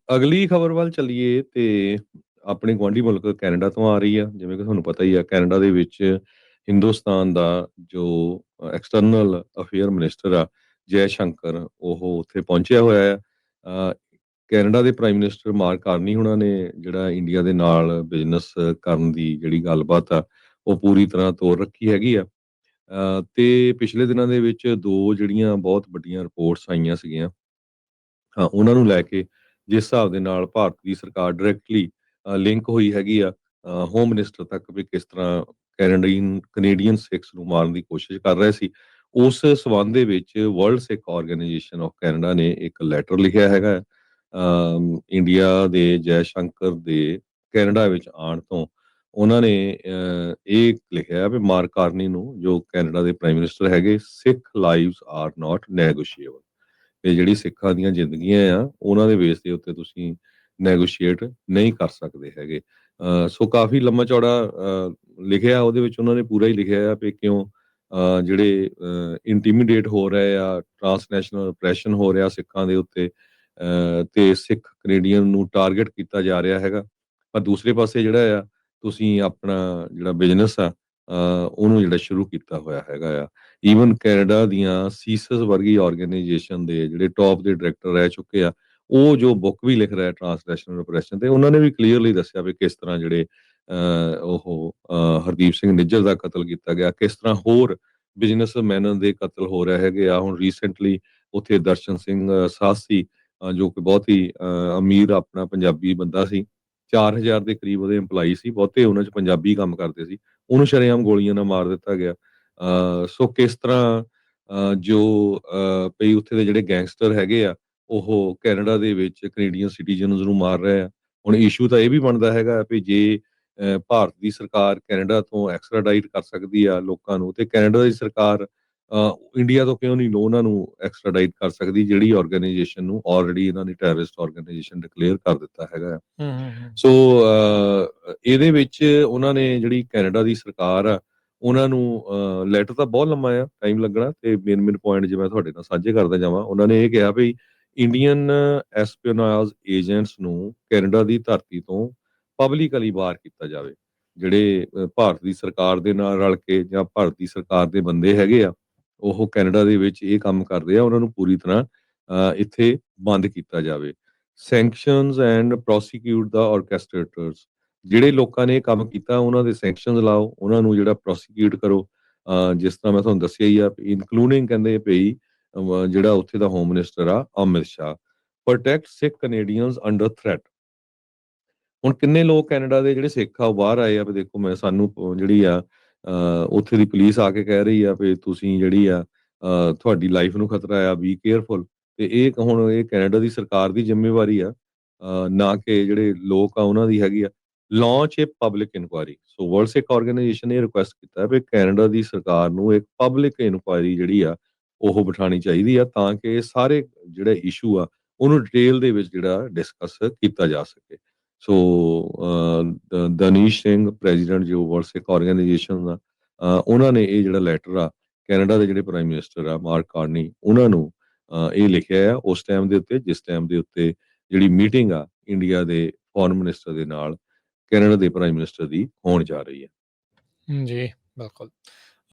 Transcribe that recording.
ਅਗਲੀ ਖਬਰ ਵੱਲ ਚੱਲੀਏ ਤੇ ਆਪਣੇ ਗੁਆਂਢੀ ਮੁਲਕ ਕੈਨੇਡਾ ਤੋਂ ਆ ਰਹੀ ਆ। ਜਿਵੇਂ ਕਿ ਤੁਹਾਨੂੰ ਪਤਾ ਹੀ ਆ, ਕੈਨੇਡਾ ਦੇ ਵਿੱਚ ਹਿੰਦੁਸਤਾਨ ਦਾ ਜੋ ਐਕਸਟਰਨਲ ਅਫੇਅਰ ਮਿਨਿਸਟਰ ਆ, ਜੈ ਸ਼ੰਕਰ, ਉਹ ਉੱਥੇ ਪਹੁੰਚਿਆ ਹੋਇਆ ਆ। ਕੈਨੇਡਾ ਦੇ ਪ੍ਰਾਈਮ ਮਿਨਿਸਟਰ ਮਾਰਕ ਕਾਰਨੀ ਹੁਣਾਂ ਨੇ ਜਿਹੜਾ ਇੰਡੀਆ ਦੇ ਨਾਲ ਬਿਜ਼ਨਸ ਕਰਨ ਦੀ ਜਿਹੜੀ ਗੱਲਬਾਤ ਆ, ਉਹ ਪੂਰੀ ਤਰ੍ਹਾਂ ਤੋਰ ਰੱਖੀ ਹੈਗੀ ਆ। ਤੇ ਪਿਛਲੇ ਦਿਨਾਂ ਦੇ ਵਿੱਚ ਦੋ ਜਿਹੜੀਆਂ ਬਹੁਤ ਵੱਡੀਆਂ ਰਿਪੋਰਟਸ ਆਈਆਂ ਸੀਗੀਆਂ, ਹਾਂ, ਉਹਨਾਂ ਨੂੰ ਲੈ ਕੇ ਜਿਸ ਹਿਸਾਬ ਦੇ ਨਾਲ ਭਾਰਤ ਦੀ ਸਰਕਾਰ ਡਾਇਰੈਕਟਲੀ ਲਿੰਕ ਹੋਈ ਹੈਗੀ ਆ ਹੋਮ ਮਿਨਿਸਟਰ ਤੱਕ, ਵੀ ਕਿਸ ਤਰ੍ਹਾਂ ਕੈਨੇਡੀਅਨ ਸਿੱਖਸ ਨੂੰ ਮਾਰਨ ਦੀ ਕੋਸ਼ਿਸ਼ ਕਰ ਰਹੇ ਸੀ। ਉਸ ਸਬੰਧ ਦੇ ਵਿੱਚ world Sikh organisation of Canada ਨੇ ਇੱਕ ਲੈਟਰ ਲਿਖਿਆ ਹੈਗਾ ਇੰਡੀਆ ਦੇ ਜੈ ਸ਼ੰਕਰ ਦੇ ਕੈਨੇਡਾ ਵਿੱਚ ਆਉਣ ਤੋਂ। ਉਹਨਾਂ ਨੇ ਇਹ ਲਿਖਿਆ ਵੀ ਮਾਰਕ ਕਾਰਨੀ ਨੂੰ, ਜੋ ਕੈਨੇਡਾ ਦੇ ਪ੍ਰਾਈਮ ਮਿਨਿਸਟਰ ਹੈਗੇ, ਸਿੱਖ ਲਾਈਵਸ ਆਰ ਨਾਟ ਨੈਗੋਸ਼ੀਏਬਲ। ਤੇ ਜਿਹੜੀ ਸਿੱਖਾਂ ਦੀਆਂ ਜ਼ਿੰਦਗੀਆਂ ਆ, ਉਹਨਾਂ ਦੇ ਬੇਸ ਦੇ ਉੱਤੇ ਤੁਸੀਂ ਨੈਗੋਸ਼ੀਏਟ ਨਹੀਂ ਕਰ ਸਕਦੇ ਹੈਗੇ। ਸੋ ਕਾਫੀ ਲੰਮਾ ਚੌੜਾ ਲਿਖਿਆ ਉਹਦੇ ਵਿੱਚ। ਉਹਨਾਂ ਨੇ ਪੂਰਾ ਹੀ ਲਿਖਿਆ ਆ ਵੀ ਕਿਉਂ ਜਿਹੜੇ ਇੰਟੀਮੀਡੇਟ ਹੋ ਰਹੇ ਆ, ਟਰਾਂਸਨੈਸ਼ਨਲ ਆਪਰੇਸ਼ਨ ਹੋ ਰਿਹਾ ਸਿੱਖਾਂ ਦੇ ਉੱਤੇ, ਤੇ ਸਿੱਖ ਕੈਨੇਡੀਅਨ ਨੂੰ ਟਾਰਗੇਟ ਕੀਤਾ ਜਾ ਰਿਹਾ ਹੈਗਾ। ਪਰ ਦੂਸਰੇ ਪਾਸੇ ਜਿਹੜਾ ਆ, ਤੁਸੀਂ ਆਪਣਾ ਜਿਹੜਾ ਬਿਜ਼ਨਸ ਆ ਉਹਨੂੰ ਜਿਹੜਾ ਸ਼ੁਰੂ ਕੀਤਾ ਹੋਇਆ ਹੈਗਾ ਆ। ਈਵਨ ਕੈਨੇਡਾ ਦੀਆਂ ਸੀਸਸ ਵਰਗੀ ਆਰਗੇਨਾਈਜੇਸ਼ਨ ਦੇ ਜਿਹੜੇ ਟੌਪ ਦੇ ਡਾਇਰੈਕਟਰ ਰਹਿ ਚੁੱਕੇ ਆ, ਉਹ ਜੋ ਬੁੱਕ ਵੀ ਲਿਖ ਰਿਹਾ ਟਰਾਂਸਲੇਸ਼ਨਲ ਰਿਪਰੈਸ਼ਨ ਤੇ, ਉਹਨਾਂ ਨੇ ਵੀ ਕਲੀਅਰਲੀ ਦੱਸਿਆ ਵੀ ਕਿਸ ਤਰ੍ਹਾਂ ਜਿਹੜੇ ਹਰਦੀਪ ਸਿੰਘ ਨਿੱਜਰ ਦਾ ਕਤਲ ਕੀਤਾ ਗਿਆ, ਕਿਸ ਤਰ੍ਹਾਂ ਹੋਰ ਬਿਜ਼ਨਸਮੈਨਾਂ ਦੇ ਕਤਲ ਹੋ ਰਹੇ ਹੈਗੇ ਆ। ਹੁਣ ਰੀਸੈਂਟਲੀ ਉੱਥੇ ਦਰਸ਼ਨ ਸਿੰਘ ਸਾਹਸੀ, ਜੋ ਕਿ ਬਹੁਤ ਹੀ ਅਮੀਰ ਆਪਣਾ ਪੰਜਾਬੀ ਬੰਦਾ ਸੀ, 4000 ਦੇ ਕਰੀਬ ਉਹਦੇ EMPLOYEE ਸੀ, ਬਹੁਤੇ ਉਹਨਾਂ 'ਚ ਪੰਜਾਬੀ ਕੰਮ ਕਰਦੇ ਸੀ, ਉਹਨੂੰ ਸ਼ਰੇਆਮ ਗੋਲੀਆਂ ਨਾਲ ਮਾਰ ਦਿੱਤਾ ਗਿਆ। ਸੋ ਕਿਸ ਤਰ੍ਹਾਂ ਜੋ ਭਈ ਉੱਥੇ ਦੇ ਜਿਹੜੇ ਗੈਂਗਸਟਰ ਹੈਗੇ ਆ, ਉਹ ਕੈਨੇਡਾ ਦੇ ਵਿੱਚ ਕੈਨੇਡੀਅਨ ਸਿਟੀਜ਼ਨਸ ਨੂੰ ਮਾਰ ਰਹੇ ਆ। ਹੁਣ ਇਸ਼ੂ ਤਾਂ ਇਹ ਵੀ ਬਣਦਾ ਹੈਗਾ ਵੀ ਜੇ ਭਾਰਤ ਦੀ ਸਰਕਾਰ ਕੈਨੇਡਾ ਤੋਂ ਐਕਸਟ੍ਰਾਡਾਈਟ ਕਰ ਸਕਦੀ ਆ ਲੋਕਾਂ ਨੂੰ, ਤੇ ਕੈਨੇਡਾ ਦੀ ਸਰਕਾਰ ਇੰਡੀਆ ਤੋਂ ਕਿਉਂ ਨਹੀਂ ਉਹਨਾਂ ਨੂੰ ਐਕਸਟ੍ਰਾਡਾਈਟ ਕਰ ਸਕਦੀ, ਜਿਹੜੀ ਆਰਗੇਨਾਈਜੇਸ਼ਨ ਨੂੰ ਆਲਰੇਡੀ ਇਹਨਾਂ ਨੇ ਟੈਰਰਿਸਟ ਆਰਗੇਨਾਈਜੇਸ਼ਨ ਡਿਕਲੇਅਰ ਕਰ ਦਿੱਤਾ ਹੈਗਾ। ਹੂੰ, ਹੂੰ, ਹੂੰ। ਸੋ ਇਹਦੇ ਵਿੱਚ ਉਹਨਾਂ ਨੇ ਜਿਹੜੀ ਕੈਨੇਡਾ ਦੀ ਸਰਕਾਰ ਆ, ਉਹਨਾਂ ਨੂੰ ਲੈਟਰ ਤਾਂ ਬਹੁਤ ਲੰਮਾ ਆ, ਟਾਈਮ ਲੱਗਣਾ, ਤੇ ਮੇਨ ਪੁਆਇੰਟ ਜੇ ਮੈਂ ਤੁਹਾਡੇ ਨਾਲ ਸਾਂਝੇ ਕਰਦਾ ਜਾਵਾਂ। ਉਹਨਾਂ ਨੇ ਇਹ ਕਿਹਾ ਵੀ ਇੰਡੀਅਨ ਐਸਪੀਓਨਾਜ ਏਜੰਟਸ ਨੂੰ ਕੈਨੇਡਾ ਦੀ ਧਰਤੀ ਤੋਂ ਪਬਲਿਕਲੀ ਬਾਹਰ ਕੀਤਾ ਜਾਵੇ। ਜਿਹੜੇ ਭਾਰਤ ਦੀ ਸਰਕਾਰ ਦੇ ਨਾਲ ਰਲ ਕੇ ਜਾਂ ਭਾਰਤ ਦੀ ਸਰਕਾਰ ਦੇ ਬੰਦੇ ਹੈਗੇ ਆ, ਉਹ ਕੈਨੇਡਾ ਦੇ ਵਿੱਚ ਇਹ ਕੰਮ ਕਰਦੇ ਆ, ਉਹਨਾਂ ਨੂੰ ਪੂਰੀ ਤਰ੍ਹਾਂ ਇੱਥੇ ਬੰਦ ਕੀਤਾ ਜਾਵੇ। ਸੈਂਕਸ਼ਨਸ ਐਂਡ ਪ੍ਰੋਸੀਕਿਊਟ ਦਾ ਆਰਕੈਸਟ੍ਰੇਟਰਸ, ਜਿਹੜੇ ਲੋਕਾਂ ਨੇ ਇਹ ਕੰਮ ਕੀਤਾ, ਉਹਨਾਂ ਦੇ ਸੈਂਕਸ਼ਨਸ ਲਾਓ, ਉਹਨਾਂ ਨੂੰ ਜਿਹੜਾ ਪ੍ਰੋਸੀਕਿਊਟ ਕਰੋ। ਜਿਸ ਤਰ੍ਹਾਂ ਮੈਂ ਤੁਹਾਨੂੰ ਦੱਸਿਆ ਹੀ ਆ, ਇਨਕਲੂਡਿੰਗ ਕਹਿੰਦੇ ਪਈ ਜਿਹੜਾ ਉੱਥੇ ਦਾ ਹੋਮ ਮਿਨਿਸਟਰ ਆ ਅਮਿਤ ਸ਼ਾਹ, ਪ੍ਰੋਟੈਕਟ ਸਿੱਖ ਕੈਨੇਡੀਅਨਸ ਅੰਡਰ ਥ੍ਰੈਟ। ਹੁਣ ਕਿੰਨੇ ਲੋਕ ਕੈਨੇਡਾ ਦੇ ਜਿਹੜੇ ਸਿੱਖ ਆ ਉਹ ਬਾਹਰ ਆਏ ਆ ਵੀ ਦੇਖੋ, ਮੈਂ ਸਾਨੂੰ ਜਿਹੜੀ ਆ ਉੱਥੇ ਦੀ ਪੁਲਿਸ ਆ ਕੇ ਕਹਿ ਰਹੀ ਆ ਵੀ ਤੁਸੀਂ ਜਿਹੜੀ ਆ ਤੁਹਾਡੀ ਲਾਈਫ ਨੂੰ ਖਤਰਾ ਆ, ਬੀ ਕੇਅਰਫੁਲ। ਤੇ ਇਹ ਹੁਣ ਇਹ ਕੈਨੇਡਾ ਦੀ ਸਰਕਾਰ ਦੀ ਜ਼ਿੰਮੇਵਾਰੀ ਆ, ਨਾ ਕਿ ਜਿਹੜੇ ਲੋਕ ਆ ਉਹਨਾਂ ਦੀ ਹੈਗੀ ਆ। ਲਾਂਚ ਏ ਪਬਲਿਕ ਇਨਕੁਆਇਰੀ। ਸੋ ਵਰਲਡ ਸਿੱਖ ਆਰਗੇਨਾਈਜੇਸ਼ਨ ਨੇ ਰਿਕੁਐਸਟ ਕੀਤਾ ਵੀ ਕੈਨੇਡਾ ਦੀ ਸਰਕਾਰ ਨੂੰ ਇੱਕ ਪਬਲਿਕ ਇਨਕੁਆਇਰੀ ਜਿਹੜੀ ਆ ਉਹ ਬਿਠਾਉਣੀ ਚਾਹੀਦੀ ਆ, ਤਾਂ ਕਿ ਸਾਰੇ ਜਿਹੜੇ ਇਸ਼ੂ ਆ ਉਹਨੂੰ ਡਿਟੇਲ ਦੇ ਵਿੱਚ ਜਿਹੜਾ ਡਿਸਕਸ ਕੀਤਾ ਜਾ ਸਕੇ। ਸੋ ਦਨੀਸ਼ ਸਿੰਘ, ਪ੍ਰੈਜ਼ੀਡੈਂਟ ਜੋ ਵਰਲਡ ਸਿੱਖ ਆਰਗੇਨਾਈਜੇਸ਼ਨ ਦਾ, ਉਹਨਾਂ ਨੇ ਇਹ ਜਿਹੜਾ ਲੈਟਰ ਆ ਕੈਨੇਡਾ ਦੇ ਜਿਹੜੇ ਪ੍ਰਾਈਮ ਮਿਨਿਸਟਰ ਆ ਮਾਰਕ ਕਾਰਨੀ, ਉਹਨਾਂ ਨੂੰ ਇਹ ਲਿਖਿਆ ਆ ਉਸ ਟਾਈਮ ਦੇ ਉੱਤੇ ਜਿਸ ਟਾਈਮ ਦੇ ਉੱਤੇ ਜਿਹੜੀ ਮੀਟਿੰਗ ਆ ਇੰਡੀਆ ਦੇ ਫੋਰਨ ਮਿਨਿਸਟਰ ਦੇ ਨਾਲ ਕੈਨੇਡਾ ਦੇ ਪ੍ਰਾਈਮ ਮਿਨਿਸਟਰ ਦੀ ਹੋਣ ਜਾ ਰਹੀ ਹੈ। ਜੀ, ਬਿਲਕੁਲ।